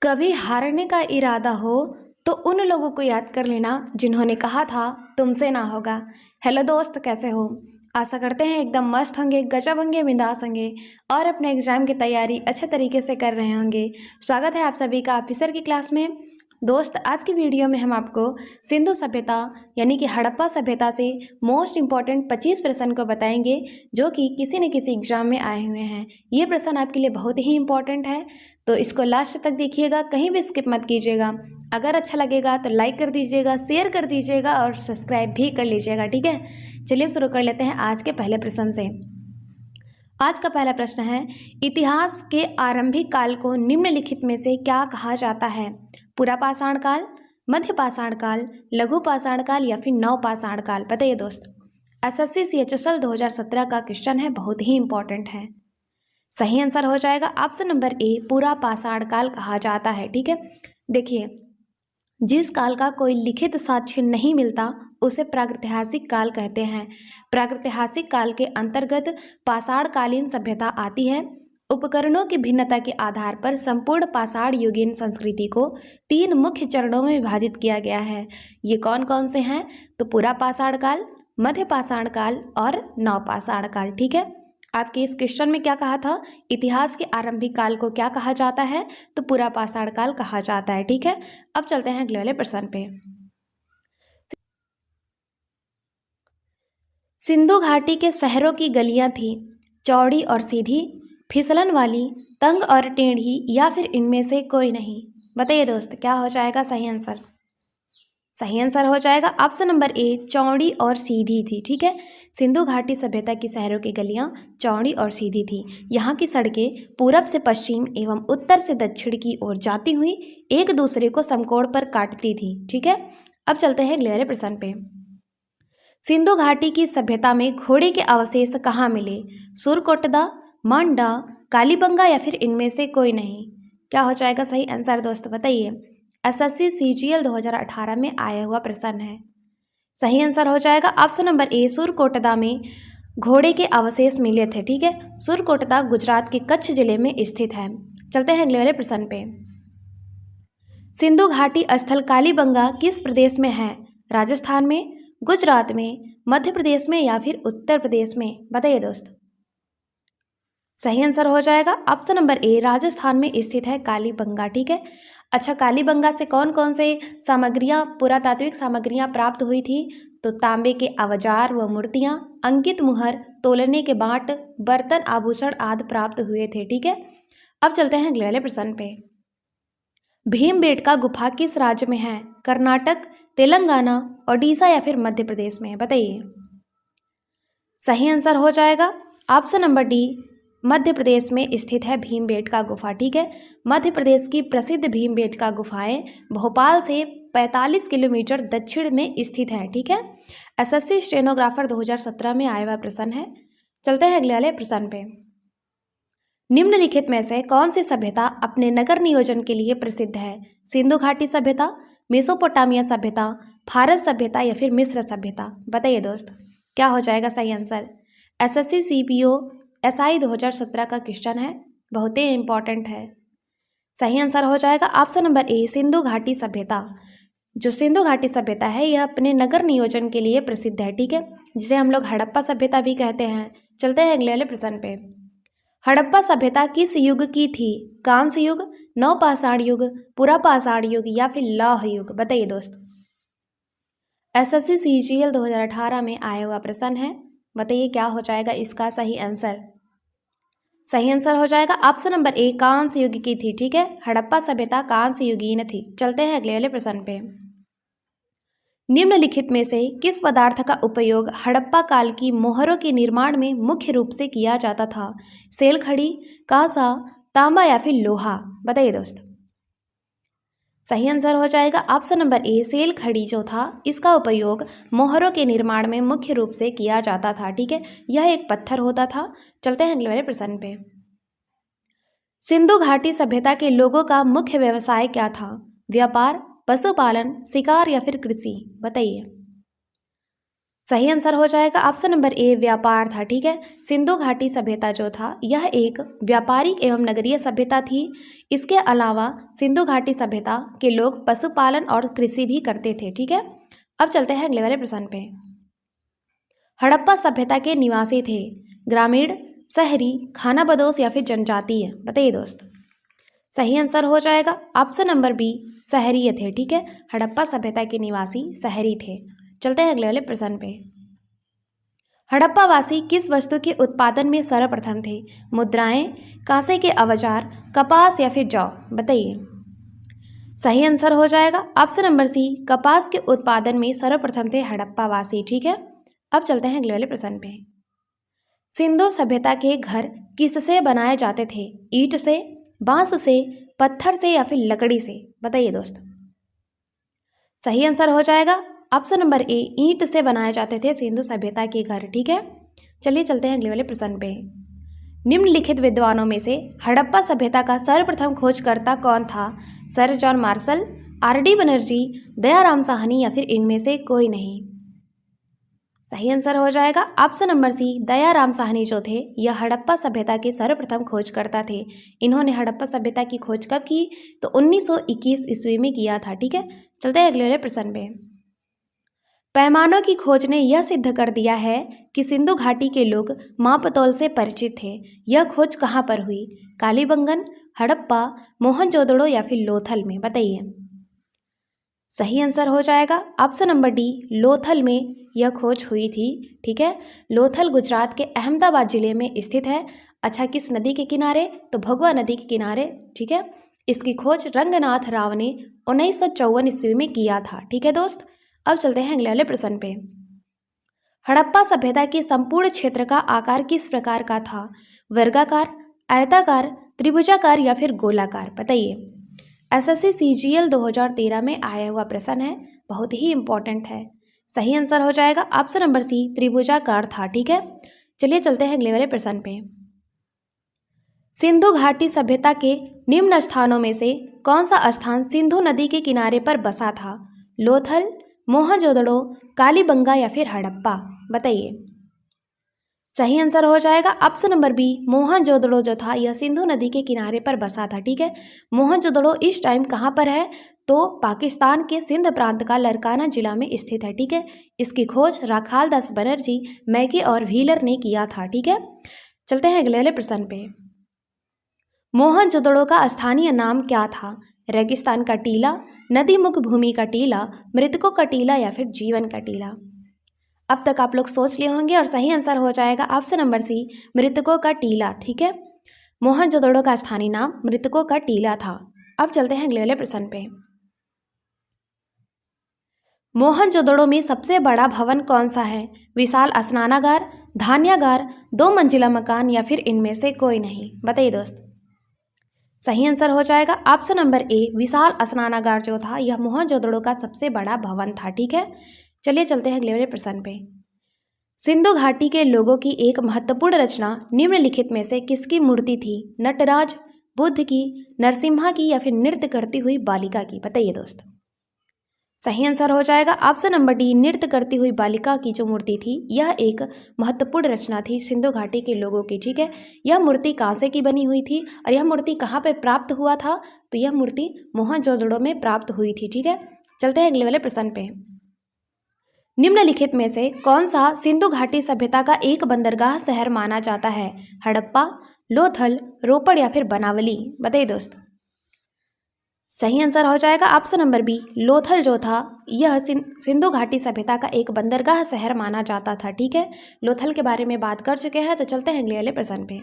कभी हारने का इरादा हो तो उन लोगों को याद कर लेना जिन्होंने कहा था तुमसे ना होगा। हेलो दोस्त, कैसे हो? आशा करते हैं एकदम मस्त होंगे, गजब होंगे, बिंदास होंगे और अपने एग्जाम की तैयारी अच्छे तरीके से कर रहे होंगे। स्वागत है आप सभी का ऑफिसर की क्लास में। दोस्त, आज की वीडियो में हम आपको सिंधु सभ्यता यानी कि हड़प्पा सभ्यता से मोस्ट इम्पॉर्टेंट 25 प्रश्न को बताएंगे जो कि किसी न किसी एग्जाम में आए हुए हैं। ये प्रश्न आपके लिए बहुत ही इम्पॉर्टेंट है, तो इसको लास्ट तक देखिएगा, कहीं भी स्किप मत कीजिएगा। अगर अच्छा लगेगा तो लाइक कर दीजिएगा, शेयर कर दीजिएगा और सब्सक्राइब भी कर लीजिएगा, ठीक है। चलिए शुरू कर लेते हैं आज के पहले प्रश्न से। आज का पहला प्रश्न है, इतिहास के आरंभिक काल को निम्नलिखित में से क्या कहा जाता है? पूरा पाषाण काल, मध्य पाषाण काल, लघु पाषाण काल या फिर नव पाषाण काल? बताइए दोस्त। एसएससी CHSL 2017 का क्वेश्चन है, बहुत ही इंपॉर्टेंट है। सही आंसर हो जाएगा ऑप्शन नंबर ए, पूरा पाषाण काल कहा जाता है, ठीक है। देखिए, जिस काल का कोई लिखित साक्ष्य नहीं मिलता उसे प्रागैतिहासिक काल कहते हैं। प्रागैतिहासिक काल के अंतर्गत पाषाणकालीन सभ्यता आती है। उपकरणों की भिन्नता के आधार पर संपूर्ण पाषाण युगीन संस्कृति को 3 मुख्य चरणों में विभाजित किया गया है। ये कौन कौन से हैं? तो पूरा पाषाण काल, मध्य पाषाण काल और नव पाषाण काल, ठीक है। आपके इस क्वेश्चन में क्या कहा था? इतिहास के आरंभिक काल को क्या कहा जाता है? तो पूरा पाषाण काल कहा जाता है, ठीक है। अब चलते हैं अगले वाले प्रश्न पे। सिंधु घाटी के शहरों की गलियां थी चौड़ी और सीधी, फिसलन वाली, तंग और टेढ़ी या फिर इनमें से कोई नहीं? बताइए दोस्त, क्या हो जाएगा सही आंसर? सही आंसर हो जाएगा ऑप्शन नंबर ए, चौड़ी और सीधी थी, ठीक है। सिंधु घाटी सभ्यता की शहरों की गलियां चौड़ी और सीधी थी। यहाँ की सड़कें पूरब से पश्चिम एवं उत्तर से दक्षिण की ओर जाती हुई एक दूसरे को समकोण पर काटती थी, ठीक है। अब चलते हैं अगले वाले प्रश्न पे। सिंधु घाटी की सभ्यता में घोड़े के अवशेष कहाँ मिले? सुरकोटदा, मांडा, कालीबंगा या फिर इनमें से कोई नहीं? क्या हो जाएगा सही आंसर दोस्त? बताइए। एसएससी CGL 2018 में आया हुआ प्रश्न है। सही आंसर हो जाएगा ऑप्शन नंबर ए, सुरकोटदा में घोड़े के अवशेष मिले थे, ठीक है। सुरकोटदा गुजरात के कच्छ जिले में स्थित है। चलते हैं अगले वाले प्रश्न पे। सिंधु घाटी स्थल कालीबंगा किस प्रदेश में है? राजस्थान में, गुजरात में, मध्य प्रदेश में या फिर उत्तर प्रदेश में? बताइए दोस्त। सही आंसर हो जाएगा ऑप्शन नंबर ए, राजस्थान में स्थित है कालीबंगा, ठीक है। अच्छा, कालीबंगा से कौन कौन से सामग्रियां, पुरातात्विक सामग्रियां प्राप्त हुई थी? तो तांबे के औजार व मूर्तियां, अंकित मुहर, तोलने के बाट, बर्तन, आभूषण आदि प्राप्त हुए थे, ठीक है। अब चलते हैं अगले वाले प्रश्न पे। भीमबेटका गुफा किस राज्य में है? कर्नाटक, तेलंगाना, ओडिशा या फिर मध्य प्रदेश में? बताइए। सही आंसर हो जाएगा option number D, Madhya Pradesh में स्थित है भीमबेटका गुफा, ठीक है। मध्य प्रदेश की प्रसिद्ध भीमबेटका गुफाएं भोपाल से 45 किलोमीटर दक्षिण में स्थित है, ठीक है। एसएससी स्टेनोग्राफर 2017 में आया हुआ प्रश्न है। चलते हैं अगले वाले प्रश्न पे। निम्नलिखित में से कौन सी सभ्यता अपने नगर नियोजन के लिए प्रसिद्ध है? सिंधु घाटी सभ्यता, मेसोपोटामिया सभ्यता, फारस सभ्यता या फिर मिस्र सभ्यता? बताइए दोस्त, क्या हो जाएगा सही आंसर? एसएससी CPO SI 2017 का क्वेश्चन है, बहुत ही इंपॉर्टेंट है। सही आंसर हो जाएगा ऑप्शन नंबर ए, सिंधु घाटी सभ्यता। जो सिंधु घाटी सभ्यता है यह अपने नगर नियोजन के लिए प्रसिद्ध है, ठीक है, जिसे हम लोग हड़प्पा सभ्यता भी कहते हैं। चलते हैं अगले वाले प्रश्न पे। हड़प्पा सभ्यता किस युग की थी? कांस्य युग, नव पाषाण युग, पूरा पाषाण युग या फिर लौह युग? बताइए दोस्त। एसएससी CGL 2018 में आया हुआ प्रश्न है, बताइए क्या हो जाएगा इसका सही आंसर? सही आंसर हो जाएगा ऑप्शन नंबर ए, कांस्य युग की थी, ठीक है। हड़प्पा सभ्यता कांस्य युगीन थी। चलते हैं अगले वाले प्रश्न पे। निम्नलिखित में से किस पदार्थ का उपयोग हड़प्पा काल की मोहरों के निर्माण में मुख्य रूप से किया जाता था? सेल खड़ी, कांसा, तांबा या फिर लोहा? बताइए दोस्त। सही आंसर हो जाएगा ऑप्शन नंबर ए, सेल खड़ी जो था इसका उपयोग मोहरों के निर्माण में मुख्य रूप से किया जाता था, ठीक है। यह एक पत्थर होता था। चलते हैं अगले वाले प्रश्न पे। सिंधु घाटी सभ्यता के लोगों का मुख्य व्यवसाय क्या था? व्यापार, पशुपालन, शिकार या फिर कृषि? बताइए। सही आंसर हो जाएगा ऑप्शन नंबर ए व्यापार था। ठीक है, सिंधु घाटी सभ्यता जो था यह एक व्यापारिक एवं नगरीय सभ्यता थी। इसके अलावा सिंधु घाटी सभ्यता के लोग पशुपालन और कृषि भी करते थे। ठीक है, अब चलते हैं अगले वाले प्रश्न पे। हड़प्पा सभ्यता के निवासी थे ग्रामीण, शहरी, खानाबदोश या फिर जनजातीय? बताइए दोस्त। सही आंसर हो जाएगा ऑप्शन नंबर बी शहरी थे। ठीक है, हड़प्पा सभ्यता के निवासी शहरी थे। चलते हैं अगले वाले प्रश्न पे। हड़प्पा वासी किस वस्तु के उत्पादन में सर्वप्रथम थे? मुद्राएं, कांसे के औजार, कपास या फिर जौ? बताइए। सही आंसर हो जाएगा ऑप्शन नंबर सी कपास के उत्पादन में सर्वप्रथम थे हड़प्पा वासी। ठीक है, अब चलते हैं अगले वाले प्रश्न पे। सिंधु सभ्यता के घर किससे बनाए जाते थे? ईंट से, बांस से, पत्थर से या फिर लकड़ी से? बताइए दोस्त। सही आंसर हो जाएगा ऑप्शन नंबर ए ईंट से बनाए जाते थे सिंधु सभ्यता के घर। ठीक है, चलिए चलते हैं अगले वाले प्रश्न पे। निम्नलिखित विद्वानों में से हड़प्पा सभ्यता का सर्वप्रथम खोजकर्ता कौन था? Sir John Marshall, RD. Banerjee, Dayaram Sahni या फिर इनमें से कोई नहीं? सही आंसर हो जाएगा option number C Dayaram Sahni जो थे यह हड़प्पा सभ्यता के सर्वप्रथम खोजकर्ता थे। इन्होंने हड़प्पा सभ्यता की खोज कब की? तो 1921 ईस्वी में किया था। ठीक है, चलते हैं अगले वाले प्रश्न पे। पैमानों की खोज ने यह सिद्ध कर दिया है कि सिंधु घाटी के लोग मापतौल से परिचित थे। यह खोज कहाँ पर हुई? कालीबंगन, हड़प्पा, मोहनजोदड़ो या फिर लोथल में? बताइए। सही आंसर हो जाएगा ऑप्शन नंबर डी लोथल में यह खोज हुई थी। ठीक है, लोथल गुजरात के अहमदाबाद जिले में स्थित है। अच्छा, किस नदी के किनारे? तो भगवा नदी के किनारे। ठीक है, इसकी खोज रंगनाथ राव ने 1954 ईस्वी में किया था। ठीक है दोस्त, अब चलते हैं अगले वाले प्रश्न पे। हड़प्पा सभ्यता के संपूर्ण क्षेत्र का आकार किस प्रकार का था? वर्गाकार, आयताकार, त्रिभुजाकार या फिर गोलाकार? बताइए। एसएससी सीजीएल 2013 में आया हुआ प्रश्न है, बहुत ही इंपॉर्टेंट है। सही आंसर हो जाएगा ऑप्शन नंबर सी त्रिभुजाकार था। ठीक है, चलिए चलते हैं अगले वाले प्रश्न पे। सिंधु घाटी सभ्यता के निम्न स्थानों में से कौन सा स्थान सिंधु नदी के किनारे पर बसा था? लोथल, मोहनजोदड़ो, कालीबंगा या फिर हड़प्पा? बताइए। सही आंसर हो जाएगा ऑप्शन नंबर बी मोहनजोदड़ो जो था यह सिंधु नदी के किनारे पर बसा था। ठीक है, मोहनजोदड़ो इस टाइम कहाँ पर है? तो पाकिस्तान के सिंध प्रांत का लरकाना जिला में स्थित है। ठीक है, इसकी खोज राखाल दास बनर्जी, मैकी और व्हीलर ने किया था। ठीक है, चलते हैं अगले वाले प्रश्न पे। मोहनजोदड़ो का स्थानीय नाम क्या था? रेगिस्तान का टीला, नदी मुख भूमि का टीला, मृतकों का टीला या फिर जीवन का टीला? अब तक आप लोग सोच लिए होंगे और सही आंसर हो जाएगा ऑप्शन नंबर सी मृतकों का टीला। ठीक है, मोहनजोदड़ो का स्थानीय नाम मृतकों का टीला था। अब चलते हैं अगले वाले प्रश्न पे। मोहनजोदड़ो में सबसे बड़ा भवन कौन सा है? विशाल स्नानागार, धान्यागार, 2 मंजिला मकान या फिर इनमें से कोई नहीं? बताइए दोस्त। सही आंसर हो जाएगा ऑप्शन नंबर ए विशाल स्नानागार जो था यह मोहनजोदड़ो का सबसे बड़ा भवन था। ठीक है, चलिए चलते हैं अगले वाले प्रश्न पे। सिंधु घाटी के लोगों की एक महत्वपूर्ण रचना निम्नलिखित में से किसकी मूर्ति थी? नटराज, बुद्ध की, नरसिम्हा की या फिर नृत्य करती हुई बालिका की? बताइए दोस्त। सही आंसर हो जाएगा ऑप्शन नंबर डी नृत्य करती हुई बालिका की जो मूर्ति थी यह एक महत्वपूर्ण रचना थी सिंधु घाटी के लोगों की। ठीक है, यह मूर्ति कांसे की बनी हुई थी और यह मूर्ति कहाँ पे प्राप्त हुआ था? तो यह मूर्ति मोहनजोदड़ो में प्राप्त हुई थी। ठीक है, चलते हैं अगले वाले प्रश्न पे। निम्नलिखित में से कौन सा सिंधु घाटी सभ्यता का एक बंदरगाह शहर माना जाता है? हड़प्पा, लोथल, रोपड़ या फिर बनावली? बताइए दोस्त। सही आंसर हो जाएगा ऑप्शन नंबर बी लोथल जो था यह सिंधु घाटी सभ्यता का एक बंदरगाह शहर माना जाता था। ठीक है, लोथल के बारे में बात कर चुके हैं, तो चलते हैं अगले वाले प्रश्न पे।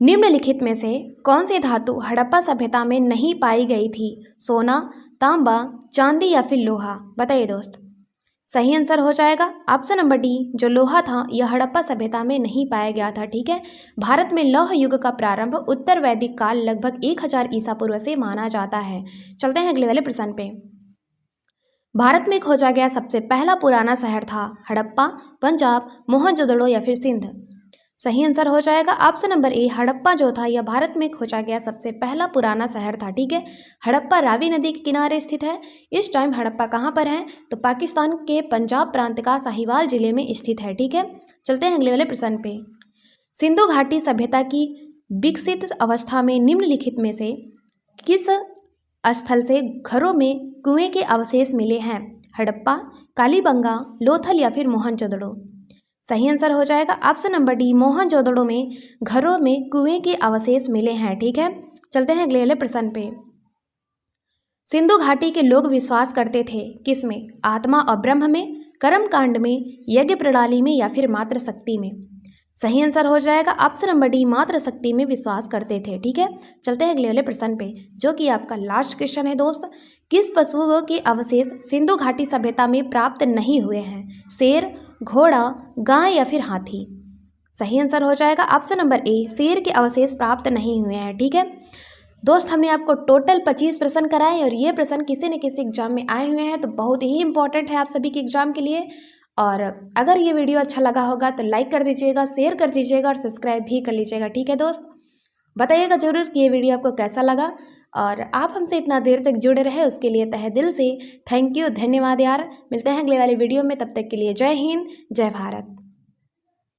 निम्नलिखित में से कौन सी धातु हड़प्पा सभ्यता में नहीं पाई गई थी? सोना, तांबा, चांदी या फिर लोहा? बताइए दोस्त। सही आंसर हो जाएगा ऑप्शन नंबर डी जो लोहा था यह हड़प्पा सभ्यता में नहीं पाया गया था। ठीक है, भारत में लौह युग का प्रारंभ उत्तर वैदिक काल लगभग 1000 ईसा पूर्व से माना जाता है। चलते हैं अगले वाले प्रश्न पे। भारत में खोजा गया सबसे पहला पुराना शहर था हड़प्पा, पंजाब, मोहनजोदड़ो या फिर सिंध? सही आंसर हो जाएगा ऑप्शन नंबर ए हड़प्पा जो था यह भारत में खोजा गया सबसे पहला पुराना शहर था। ठीक है, हड़प्पा रावी नदी के किनारे स्थित है। इस टाइम हड़प्पा कहाँ पर है तो पाकिस्तान के पंजाब प्रांत का साहिवाल जिले में स्थित है। ठीक है, चलते हैं अगले वाले प्रश्न पे। सिंधु घाटी सभ्यता की विकसित अवस्था में निम्नलिखित में से किस स्थल से घरों में कुएं के अवशेष मिले हैं? हड़प्पा, कालीबंगा, लोथल या फिर मोहनजोदड़ो। सही आंसर हो जाएगा ऑप्शन नंबर डी मोहनजोदड़ो में घरों में कुएं के अवशेष मिले हैं। ठीक है, चलते हैं अगले वाले प्रश्न पे। सिंधु घाटी के लोग विश्वास करते थे किस में? आत्मा और ब्रह्म में, कर्म कांड में, यज्ञ प्रणाली में या फिर मात्र शक्ति में। सही आंसर हो जाएगा ऑप्शन नंबर डी मात्र शक्ति में विश्वास करते थे। ठीक है, चलते हैं अगले वाले प्रश्न पे जो कि आपका लास्ट क्वेश्चन है दोस्त। किस पशुओं के अवशेष सिंधु घाटी सभ्यता में प्राप्त नहीं हुए हैं? शेर, घोड़ा, गाय या फिर हाथी। सही आंसर हो जाएगा ऑप्शन नंबर ए शेर के अवशेष प्राप्त नहीं हुए हैं। ठीक है दोस्त, हमने आपको टोटल 25 प्रश्न कराए और ये प्रश्न किसी न किसी एग्जाम में आए हुए हैं, तो बहुत ही इंपॉर्टेंट है आप सभी के एग्जाम के लिए। और अगर ये वीडियो अच्छा लगा होगा तो लाइक कर दीजिएगा, शेयर कर दीजिएगा और सब्सक्राइब भी कर लीजिएगा। ठीक है दोस्त, बताइएगा जरूर कि ये वीडियो आपको कैसा लगा और आप हमसे इतना देर तक जुड़े रहे उसके लिए तहे दिल से थैंक यू, धन्यवाद यार। मिलते हैं अगले वाले वीडियो में, तब तक के लिए जय हिंद, जय भारत।